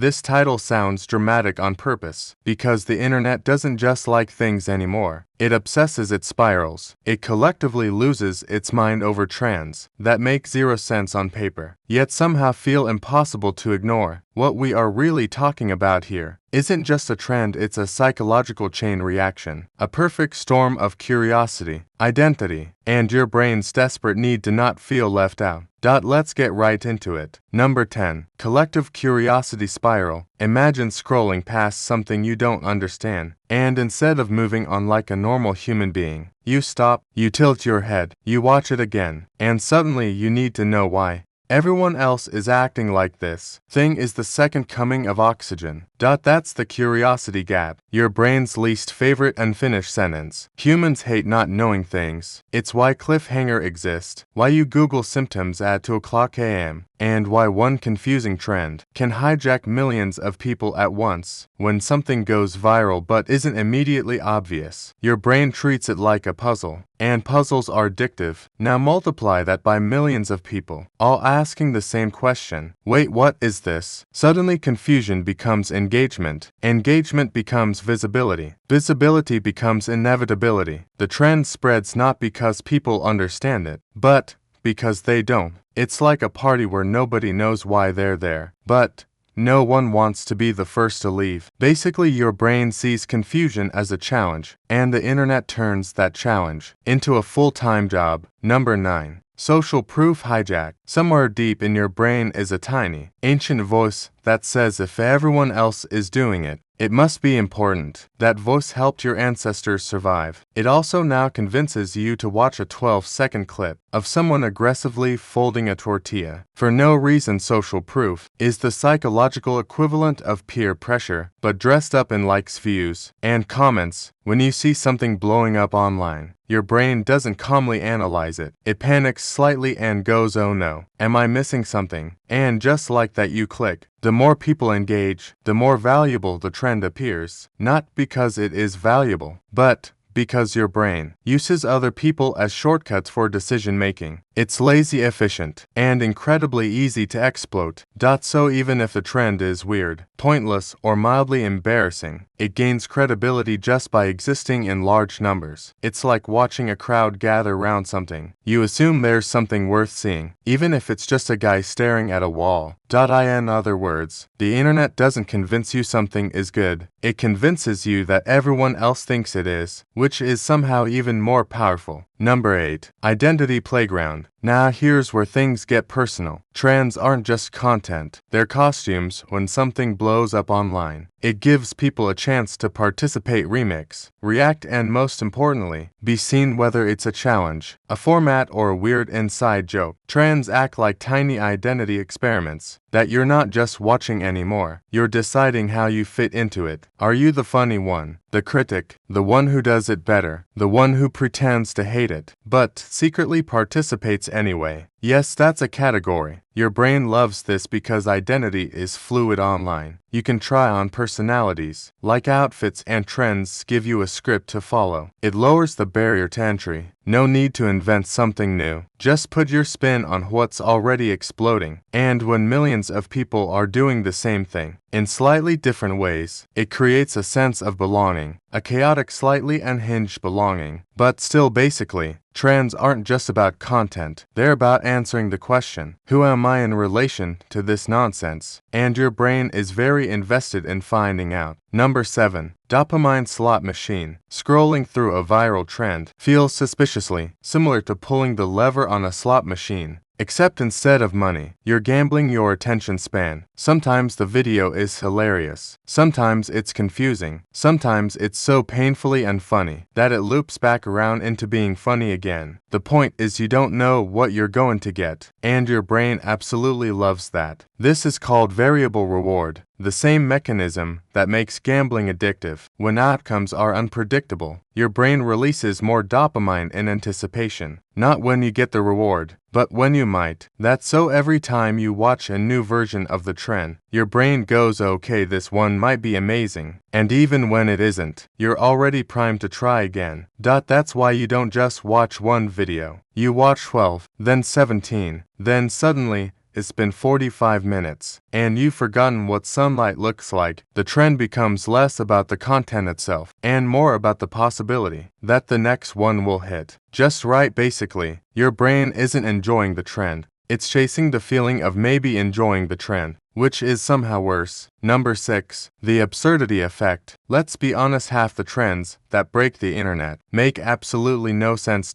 This title sounds dramatic on purpose, because the internet doesn't just like things anymore. It obsesses, it spirals, it collectively loses its mind over trends that make zero sense on paper, yet somehow feel impossible to ignore. What we are really talking about here isn't just a trend, it's a psychological chain reaction, a perfect storm of curiosity, identity, and your brain's desperate need to not feel left out. Let's get right into it. Number 10. Collective Curiosity Spiral. Imagine scrolling past something you don't understand, and instead of moving on like a normal human being, you stop, you tilt your head, you watch it again, and suddenly you need to know why. Everyone else is acting like this thing is the second coming of oxygen. That's the curiosity gap, your brain's least favorite unfinished sentence. Humans hate not knowing things. It's why cliffhanger exists, why you Google symptoms at 2:00 a.m., and why one confusing trend can hijack millions of people at once. When something goes viral but isn't immediately obvious, your brain treats it like a puzzle, and puzzles are addictive. Now multiply that by millions of people, all asking the same question. Wait, what is this? Suddenly confusion becomes engagement. Engagement becomes visibility. Visibility becomes inevitability. The trend spreads not because people understand it, but because they don't. It's like a party where nobody knows why they're there, but no one wants to be the first to leave. Basically, your brain sees confusion as a challenge, and the internet turns that challenge into a full-time job. Number 9. Social proof hijack. Somewhere deep in your brain is a tiny, ancient voice that says if everyone else is doing it, it must be important. That voice helped your ancestors survive. It also now convinces you to watch a 12-second clip of someone aggressively folding a tortilla for no reason. Social proof is the psychological equivalent of peer pressure, but dressed up in likes, views, and comments. When you see something blowing up online, your brain doesn't calmly analyze it. It panics slightly and goes, oh no, am I missing something? And just like that, you click. The more people engage, the more valuable the trend appears, not because it is valuable, but because your brain uses other people as shortcuts for decision-making. It's lazy, efficient, and incredibly easy to exploit. So even if the trend is weird, pointless, or mildly embarrassing, it gains credibility just by existing in large numbers. It's like watching a crowd gather around something. You assume there's something worth seeing, even if it's just a guy staring at a wall. In other words, the internet doesn't convince you something is good. It convinces you that everyone else thinks it is, which is somehow even more powerful. Number 8. Identity playground. Now here's where things get personal. Trends aren't just content, they're costumes. When something blows up online, it gives people a chance to participate, remix, react, and most importantly, be seen, whether it's a challenge, a format, or a weird inside joke. Trends act like tiny identity experiments that you're not just watching anymore, you're deciding how you fit into it. Are you the funny one, the critic, the one who does it better, the one who pretends to hate it, but secretly participates anyway? Yes, that's a category. Your brain loves this because identity is fluid online. You can try on personalities, like outfits, and trends give you a script to follow. It lowers the barrier to entry. No need to invent something new. Just put your spin on what's already exploding. And when millions of people are doing the same thing, in slightly different ways, it creates a sense of belonging, a chaotic, slightly unhinged belonging. But still, basically, trends aren't just about content. They're about answering the question, who am I in relation to this nonsense? And your brain is very invested in finding out. Number 7. Dopamine slot machine. Scrolling through a viral trend feels suspiciously similar to pulling the lever on a slot machine. Except instead of money, you're gambling your attention span. Sometimes the video is hilarious. Sometimes it's confusing. Sometimes it's so painfully unfunny that it loops back around into being funny again. The point is, you don't know what you're going to get, and your brain absolutely loves that. This is called variable reward, the same mechanism that makes gambling addictive. When outcomes are unpredictable, your brain releases more dopamine in anticipation, not when you get the reward, but when you might. That's so every time you watch a new version of the trend, your brain goes, okay, this one might be amazing. And even when it isn't, you're already primed to try again. That's why you don't just watch one video. You watch 12, then 17, then suddenly, it's been 45 minutes, and you've forgotten what sunlight looks like. The trend becomes less about the content itself, and more about the possibility that the next one will hit just right. Basically, your brain isn't enjoying the trend. It's chasing the feeling of maybe enjoying the trend, which is somehow worse. Number 6. The absurdity effect. Let's be honest, half the trends that break the internet make absolutely no sense.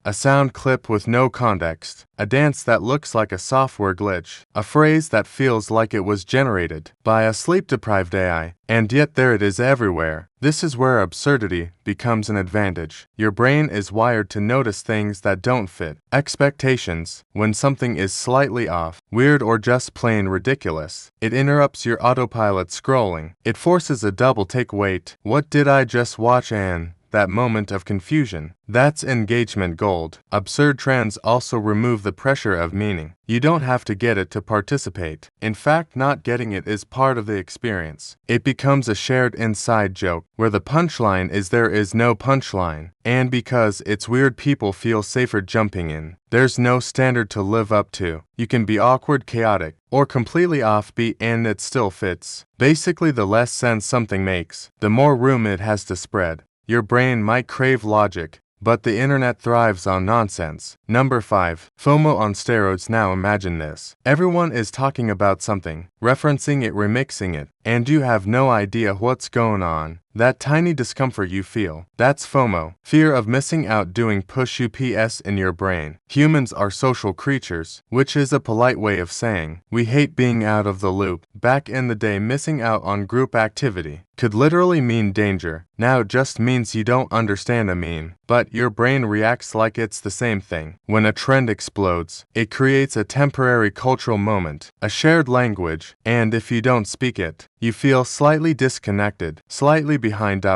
A sound clip with no context, a dance that looks like a software glitch, a phrase that feels like it was generated by a sleep-deprived AI, and yet there it is everywhere. This is where absurdity becomes an advantage. Your brain is wired to notice things that don't fit expectations. When something is slightly off, weird, or just plain ridiculous, it interrupts your autopilot scrolling. It forces a double take. Wait, what did I just watch? And that moment of confusion. That's engagement gold. Absurd trends also remove the pressure of meaning. You don't have to get it to participate. In fact, not getting it is part of the experience. It becomes a shared inside joke, where the punchline is there is no punchline. And because it's weird, people feel safer jumping in. There's no standard to live up to. You can be awkward, chaotic, or completely offbeat, and it still fits. Basically, the less sense something makes, the more room it has to spread. Your brain might crave logic, but the internet thrives on nonsense. Number 5. FOMO on steroids. Now imagine this. Everyone is talking about something, referencing it, remixing it, and you have no idea what's going on. That tiny discomfort you feel, that's FOMO, fear of missing out, doing push-ups in your brain. Humans are social creatures, which is a polite way of saying we hate being out of the loop. Back in the day, missing out on group activity could literally mean danger. Now it just means you don't understand a meme. But your brain reacts like it's the same thing. When a trend explodes, it creates a temporary cultural moment, a shared language, and if you don't speak it, you feel slightly disconnected, slightly behind.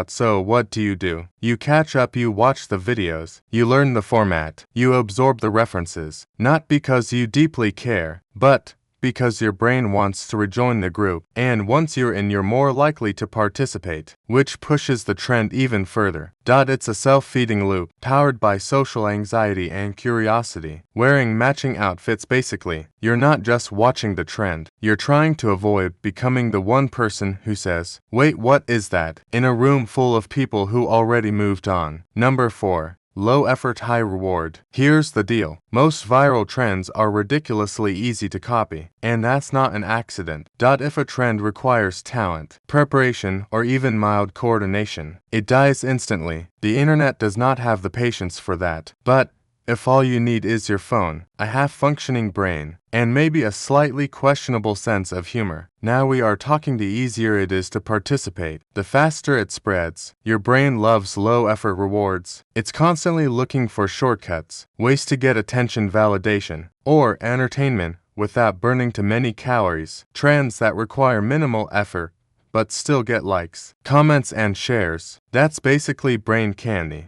So what do? You catch up, you watch the videos, you learn the format, you absorb the references, not because you deeply care, but because your brain wants to rejoin the group, and once you're in, you're more likely to participate, which pushes the trend even further. It's a self-feeding loop, powered by social anxiety and curiosity. Wearing matching outfits. Basically, you're not just watching the trend, you're trying to avoid becoming the one person who says, "Wait, what is that?" in a room full of people who already moved on. Number 4. Low effort, high reward. Here's the deal. Most viral trends are ridiculously easy to copy, and that's not an accident. If a trend requires talent, preparation, or even mild coordination, it dies instantly. The internet does not have the patience for that. But if all you need is your phone, a half-functioning brain, and maybe a slightly questionable sense of humor, now we are talking. The easier it is to participate, the faster it spreads. Your brain loves low-effort rewards. It's constantly looking for shortcuts, ways to get attention, validation, or entertainment without burning too many calories. Trends that require minimal effort but still get likes, comments, and shares. That's basically brain candy.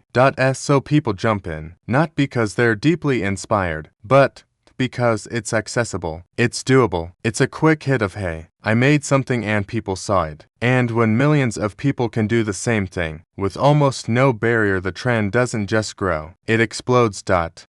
So people jump in, not because they're deeply inspired, but because it's accessible, it's doable, it's a quick hit of "hey, I made something," and people saw it. And when millions of people can do the same thing, with almost no barrier, the trend doesn't just grow, it explodes.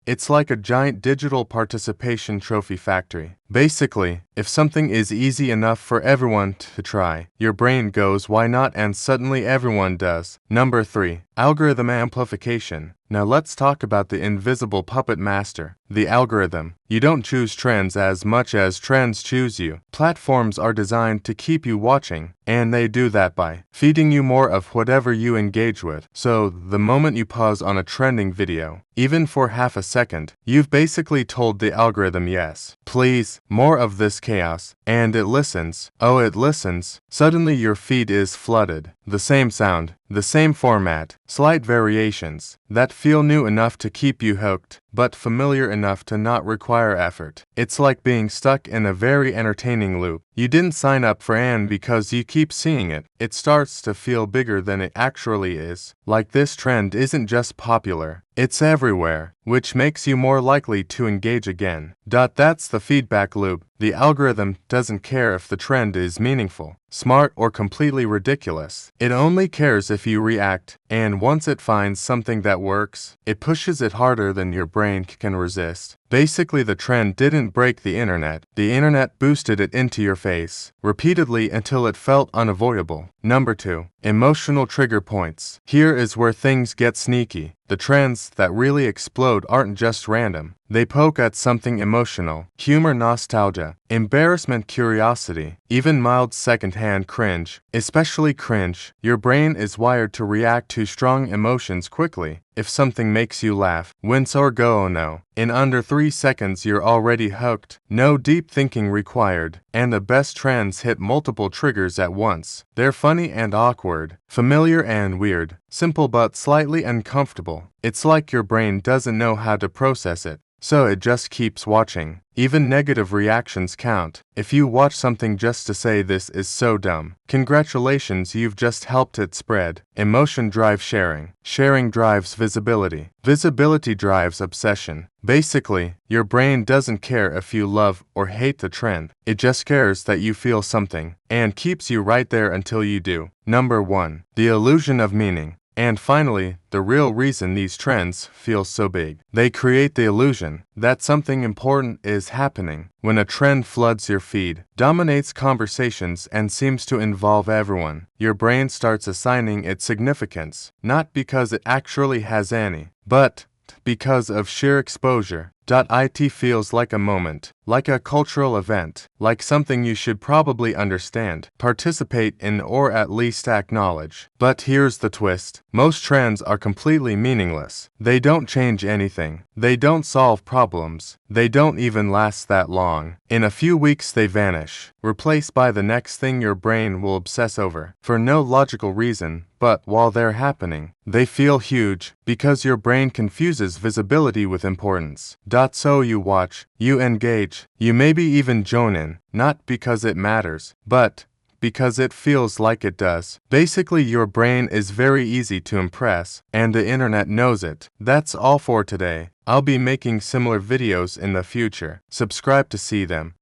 It's like a giant digital participation trophy factory. Basically, if something is easy enough for everyone to try, your brain goes, "Why not?" and suddenly everyone does. Number 3. Algorithm amplification. Now let's talk about the invisible puppet master, the algorithm. You don't choose trends as much as trends choose you. Platforms are designed to keep you watching, and they do that by feeding you more of whatever you engage with. So the moment you pause on a trending video, even for half a second, you've basically told the algorithm, "Yes, please, more of this chaos," and it listens. Oh, it listens. Suddenly your feed is flooded. The same sound, the same format, slight variations that feel new enough to keep you hooked, but familiar enough to not require effort. It's like being stuck in a very entertaining loop. You didn't sign up for, and because you keep seeing it, it starts to feel bigger than it actually is. Like, this trend isn't just popular, It's everywhere, which makes you more likely to engage again. That's the feedback loop. The algorithm doesn't care if the trend is meaningful, smart, or completely ridiculous. It only cares if you react, and once it finds something that works, it pushes it harder than your brain can resist. Basically, the trend didn't break the internet boosted it into your face, repeatedly until it felt unavoidable. Number 2. Emotional trigger points. Here is where things get sneaky. The trends that really explode aren't just random. They poke at something emotional: humor, nostalgia, embarrassment, curiosity, even mild secondhand cringe. Especially cringe. Your brain is wired to react to strong emotions quickly. If something makes you laugh, wince, or go oh no, in under 3 seconds you're already hooked. No deep thinking required. And the best trends hit multiple triggers at once. They're funny and awkward, familiar and weird, simple but slightly uncomfortable. It's like your brain doesn't know how to process it, so it just keeps watching. Even negative reactions count. If you watch something just to say "this is so dumb," congratulations, you've just helped it spread. Emotion drives sharing. Sharing drives visibility. Visibility drives obsession. Basically, your brain doesn't care if you love or hate the trend. It just cares that you feel something, and keeps you right there until you do. Number 1. The illusion of meaning. And finally, the real reason these trends feel so big. They create the illusion that something important is happening. When a trend floods your feed, dominates conversations, and seems to involve everyone, your brain starts assigning it significance, not because it actually has any, but because of sheer exposure. It feels like a moment, like a cultural event, like something you should probably understand, participate in, or at least acknowledge. But here's the twist. Most trends are completely meaningless. They don't change anything. They don't solve problems. They don't even last that long. In a few weeks they vanish, replaced by the next thing your brain will obsess over, for no logical reason. But while they're happening, they feel huge, because your brain confuses visibility with importance. So you watch, you engage, you maybe even join in, not because it matters, but because it feels like it does. Basically, your brain is very easy to impress, and the internet knows it. That's all for today. I'll be making similar videos in the future. Subscribe to see them.